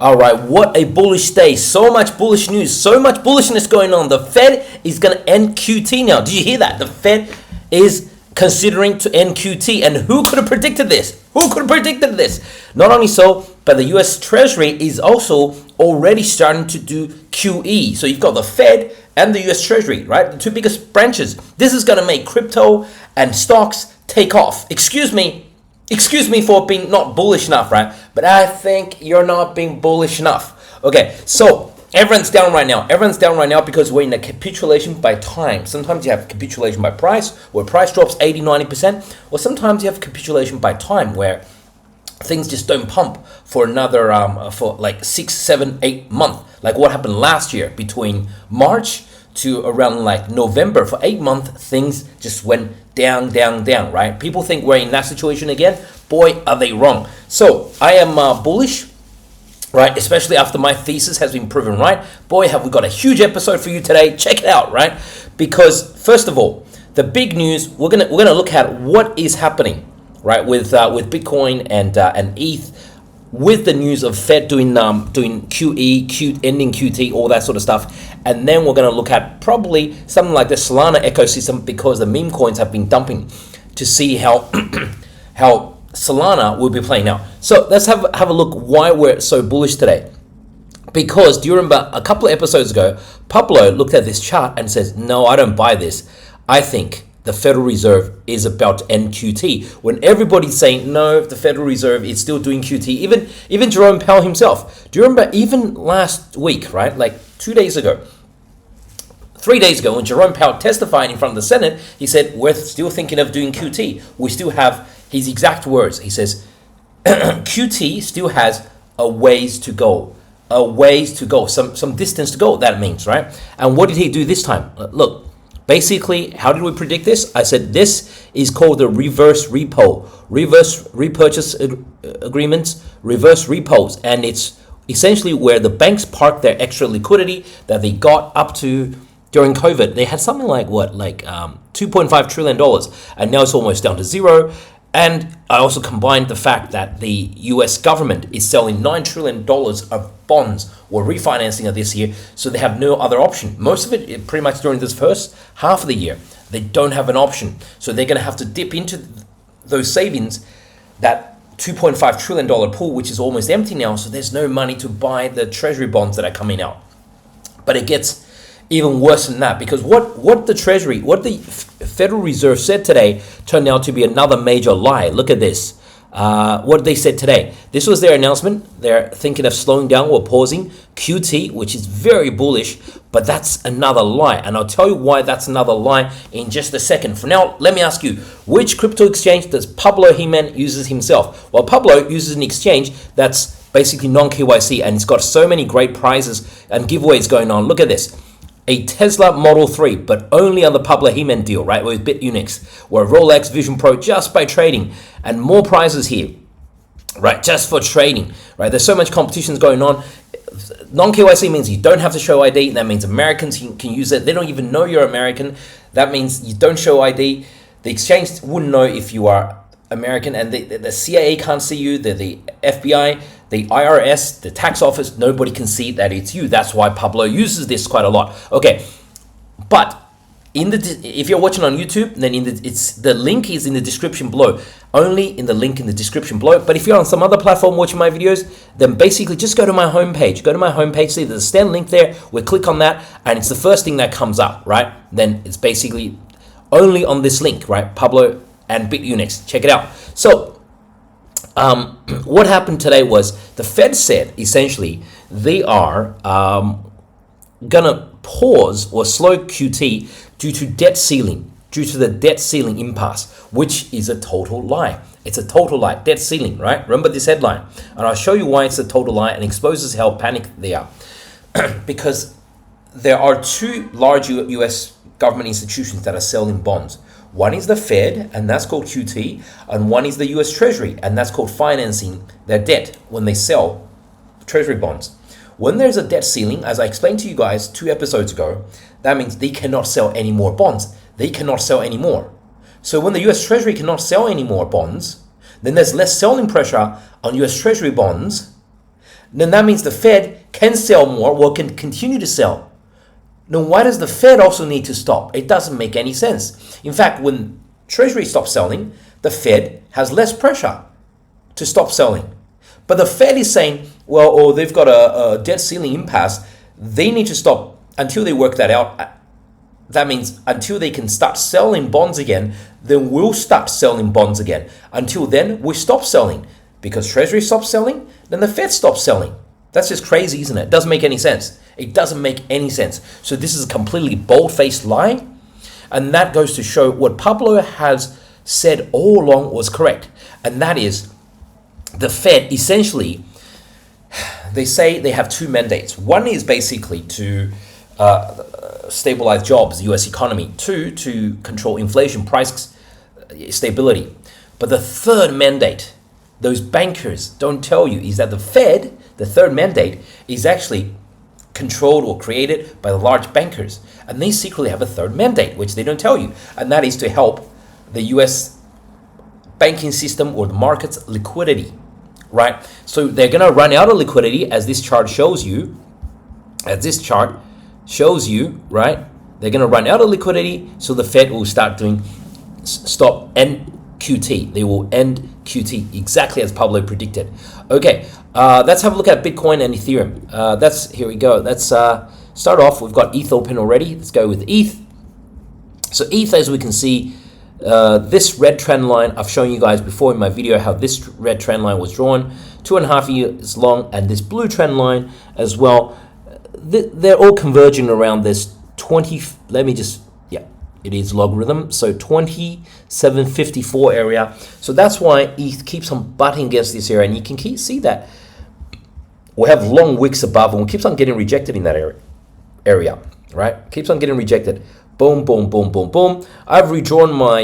All right, what a bullish day. So much bullish news, so much bullishness going on. The Fed is going to end QT now. Did you hear that? The Fed is considering to end QT. And who could have predicted this? Who could have predicted this? Not only so, but the US Treasury is also already starting to do QE. So you've got the Fed and the US Treasury, right? The two biggest branches. This is going to make crypto and stocks take off. Excuse me for being not bullish enough, right? But I think you're not being bullish enough. Okay, so everyone's down right now. Everyone's down right now because we're in a capitulation by time. Sometimes you have capitulation by price, where price drops 80, 90%. Or sometimes you have capitulation by time, where things just don't pump for another, for like 6, 7, 8 months. Like what happened last year between March to around like November. For 8 months, things just went down, right? People think we're in that situation again. Boy, are they wrong. So I am bullish, right? Especially after my thesis has been proven right. Boy, have we got a huge episode for you today. Check it out, right? Because first of all, the big news, we're gonna look at what is happening, right, with Bitcoin and ETH. With the news of Fed doing QE, ending QT, all that sort of stuff. And then we're going to look at probably something like the Solana ecosystem, because the meme coins have been dumping, to see how how Solana will be playing out. So let's have a look why we're so bullish today. Because do you remember a couple of episodes ago, Pablo looked at this chart and says, no, I don't buy this. I think the Federal Reserve is about to end QT. When everybody's saying, no, the Federal Reserve is still doing QT. Even Jerome Powell himself. Do you remember even last week, right? Like 3 days ago, when Jerome Powell testified in front of the Senate, he said, we're still thinking of doing QT. We still have his exact words. He says, QT still has a ways to go. Some distance to go, that means, right? And what did he do this time? Look. Basically, how did we predict this? I said this is called the reverse repo, reverse repurchase agreements, reverse repos. And it's essentially where the banks park their extra liquidity that they got up to during COVID. They had something like $2.5 trillion, and now it's almost down to zero. And I also combined the fact that the US government is selling $9 trillion of bonds or refinancing of this year, so they have no other option. Most of it pretty much during this first half of the year, they don't have an option. So they're going to have to dip into those savings, that $2.5 trillion pool, which is almost empty now, so there's no money to buy the Treasury bonds that are coming out. But it gets even worse than that, because what the Federal Reserve said today turned out to be another major lie. Look at this. What they said today. This was their announcement. They're thinking of slowing down or pausing QT, which is very bullish, but that's another lie. And I'll tell you why that's another lie in just a second. For now, let me ask you, which crypto exchange does Pablo He-Man uses himself? Well, Pablo uses an exchange that's basically non-KYC, and it's got so many great prizes and giveaways going on. Look at this. A Tesla Model 3, but only on the Pablo He-Man deal, right, with Bitunix, or a Rolex Vision Pro just by trading, and more prizes here, right, just for trading, right? There's so much competitions going on. Non-KYC means you don't have to show ID. That means Americans can use it. They don't even know you're American. That means you don't show ID. The exchange wouldn't know if you are American, and the CIA can't see you, the FBI, the IRS, the tax office, nobody can see that it's you. That's why Pablo uses this quite a lot. Okay, but if you're watching on YouTube, then the link is in the description below. Only in the link in the description below. But if you're on some other platform watching my videos, then basically just go to my homepage. Go to my homepage, see there's a stand link there. We click on that, and it's the first thing that comes up, right? Then it's basically only on this link, right? Pablo and Bitunix. Check it out. So what happened today was the Fed said essentially they are gonna pause or slow QT due to debt ceiling, due to the debt ceiling impasse, which is a total lie. It's a total lie. Debt ceiling, right? Remember this headline, and I'll show you why it's a total lie and exposes how panicked they are. Because there are two large US government institutions that are selling bonds. One is the Fed, and that's called QT, and one is the US Treasury, and that's called financing their debt when they sell Treasury bonds. When there's a debt ceiling, as I explained to you guys 2 episodes ago, that means they cannot sell any more bonds. They cannot sell any more. So when the US Treasury cannot sell any more bonds, then there's less selling pressure on US Treasury bonds, then that means the Fed can sell more or can continue to sell. Now, why does the Fed also need to stop? It doesn't make any sense. In fact, when Treasury stops selling, the Fed has less pressure to stop selling. But the Fed is saying, well, they've got a debt ceiling impasse. They need to stop until they work that out. That means until they can start selling bonds again, then we'll start selling bonds again. Until then, we stop selling. Because Treasury stops selling, then the Fed stops selling. That's just crazy, isn't it? It doesn't make any sense. It doesn't make any sense. So this is a completely bold-faced lie. And that goes to show what Pablo has said all along was correct. And that is the Fed essentially, they say they have two mandates. One is basically to stabilize jobs, US economy. Two, to control inflation, price stability. But the third mandate, those bankers don't tell you, is that the Fed, the third mandate, is actually controlled or created by the large bankers. And they secretly have a third mandate, which they don't tell you. And that is to help the US banking system or the market's liquidity, right? So they're going to run out of liquidity, as this chart shows you. Right? They're going to run out of liquidity, so the Fed will start end QT. They will end QT exactly as Pablo predicted. Okay, let's have a look at Bitcoin and Ethereum. Here we go. Let's start off. We've got ETH open already. Let's go with ETH. So ETH, as we can see, this red trend line, I've shown you guys before in my video how this red trend line was drawn, 2.5 years long, and this blue trend line as well. They're all converging around this 20, it is logarithm, so 2754 area. So that's why ETH keeps on butting against this area, and you can see that we have long wicks above, and we keeps on getting rejected in that area, right? Keeps on getting rejected. Boom, boom, boom, boom, boom. I've redrawn my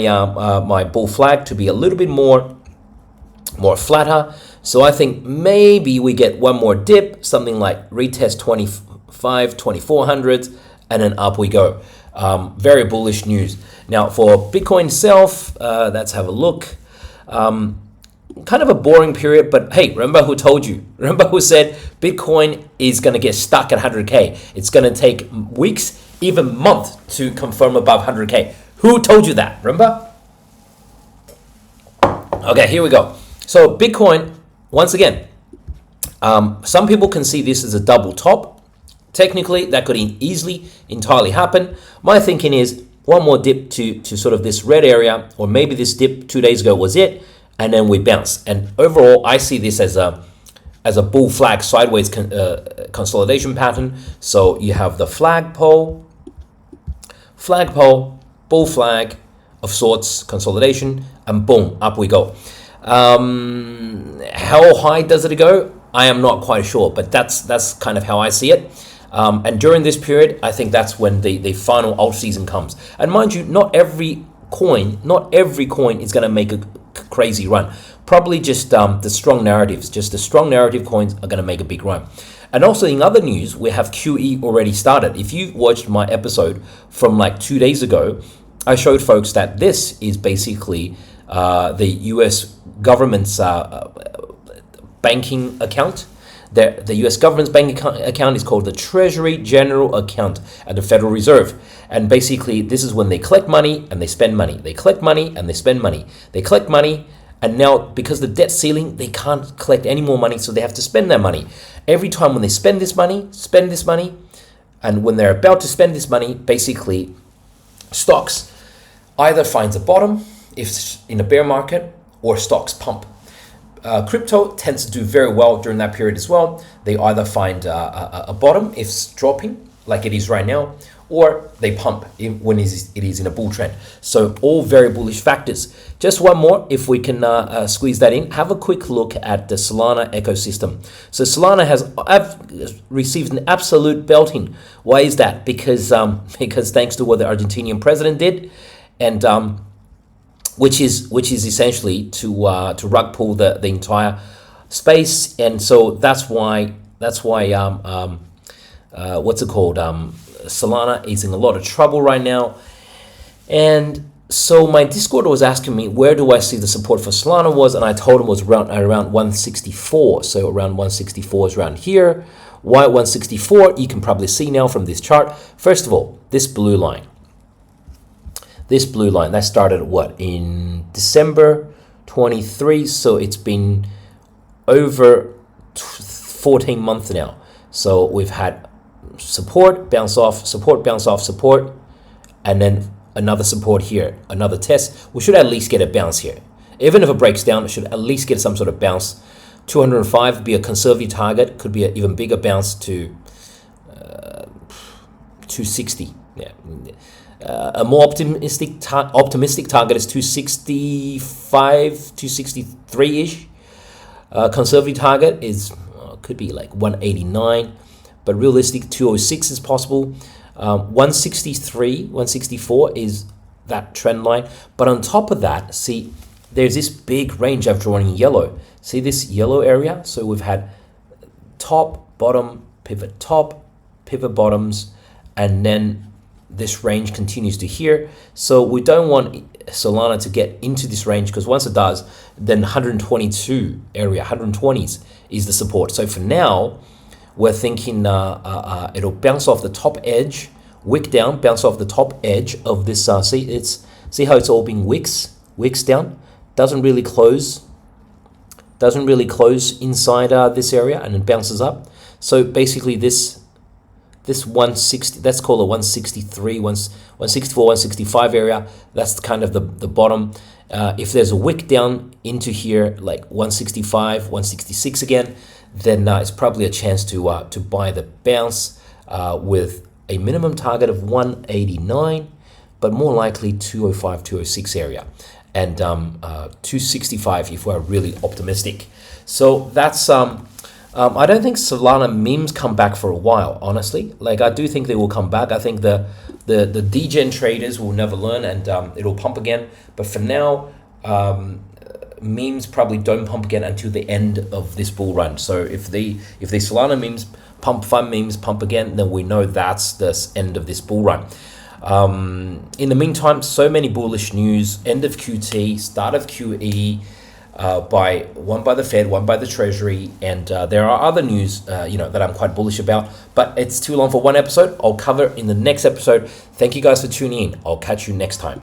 my bull flag to be a little bit more flatter. So I think maybe we get one more dip, something like retest 2400, and then up we go. Very bullish news. Now for Bitcoin itself, let's have a look. Kind of a boring period, but hey, remember who told you? Remember who said Bitcoin is going to get stuck at 100K? It's going to take weeks, even months to confirm above 100K. Who told you that? Remember? Okay, here we go. So Bitcoin, once again, some people can see this as a double top. Technically, that could easily, entirely happen. My thinking is one more dip to sort of this red area, or maybe this dip 2 days ago was it, and then we bounce. And overall, I see this as a bull flag sideways consolidation pattern. So you have the flagpole, bull flag of sorts, consolidation, and boom, up we go. How high does it go? I am not quite sure, but that's kind of how I see it. And during this period, I think that's when the final alt season comes. And mind you, not every coin is going to make a crazy run. Probably just the strong narratives, just the strong narrative coins are going to make a big run. And also in other news, we have QE already started. If you watched my episode from like 2 days ago, I showed folks that this is basically the US government's banking account. The US government's bank account is called the Treasury General Account at the Federal Reserve. And basically, this is when they collect money and they spend money. They collect money and they spend money. They collect money, and now because the debt ceiling, they can't collect any more money, so they have to spend their money. Every time when they spend this money, and when they're about to spend this money, basically, stocks either finds a bottom if it's in a bear market, or stocks pump. Crypto tends to do very well during that period as well. They either find a bottom if it's dropping, like it is right now, or they pump when it is in a bull trend. So all very bullish factors. Just one more, if we can squeeze that in, have a quick look at the Solana ecosystem. So Solana has received an absolute belting. Why is that? Because thanks to what the Argentinian president did, and which is essentially to rug pull the entire space. And so that's why what's it called? Solana is in a lot of trouble right now. And So my Discord was asking me where do I see the support for Solana was, and I told him it was around 164. So around 164 is around here. Why 164? You can probably see now from this chart. First of all, this blue line. This blue line, that started at what? In December 23. So it's been over 14 months now. So we've had support, bounce off, support, bounce off, support, and then another support here, another test. We should at least get a bounce here. Even if it breaks down, it should at least get some sort of bounce. 205 would be a conservative target. Could be an even bigger bounce to 260. Yeah. A more optimistic target is 265, 263-ish. Conservative target is could be like 189, but realistic 206 is possible. 163, 164 is that trend line. But on top of that, see, there's this big range I've drawn in yellow. See this yellow area? So we've had top, bottom, pivot top, pivot bottoms, and then this range continues to here. So we don't want Solana to get into this range, because once it does, then 122 area, 120s is the support. So for now, we're thinking it'll bounce off the top edge, wick down, bounce off the top edge of this. See how it's all being wicks down. Doesn't really close inside this area, and it bounces up. So basically this 160, let's call it 163, 164, 165 area. That's kind of the bottom. If there's a wick down into here, like 165, 166 again, then it's probably a chance to buy the bounce with a minimum target of 189, but more likely 205, 206 area, and 265 if we're really optimistic. So that's I don't think Solana memes come back for a while, honestly. Like, I do think they will come back. I think the degen traders will never learn, and it'll pump again. But for now, memes probably don't pump again until the end of this bull run. So if the Solana memes pump, fun memes pump again, then we know that's the end of this bull run. In the meantime, so many bullish news: end of QT, start of QE. One by the Fed, one by the Treasury, and there are other news that I'm quite bullish about, but it's too long for one episode. I'll cover in the next episode. Thank you guys for tuning in. I'll catch you next time.